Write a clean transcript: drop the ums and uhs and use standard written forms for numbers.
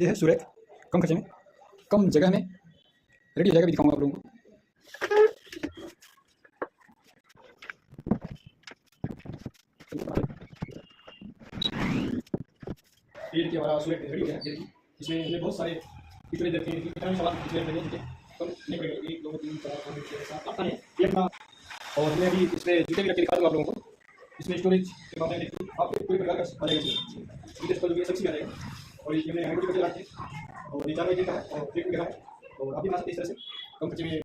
ये है सुरेख, कम खर्चे में, कम जगह में रेडी हो जाएगा। भी दिखाऊंगा आप लोगों को। ये देखिए हमारा सुरेख रेडी हो गया। ये देखिए इसमें हमने बहुत सारे पिछले देखते हैं, कितना सवाल पिछले में देखिए कम नहीं पड़ेगा। 1 2 3 4 5 6 7 8 है ये अपना। और हमने अभी इसमें जूते भी रख के दिखा दूँगा आप लोगों को। इसमें स्टोरेज के मामले में आपको कोई प्रकार का आ जाएगा इसमें इसको जो सक्सी आ जाएगा। और ये हमने हैंड के रखते हैं और ये 4 बाई 3 का है और फ्लिप वगैरह है। और आप भी बना सकते हैं इस तरह से कम खर्चे में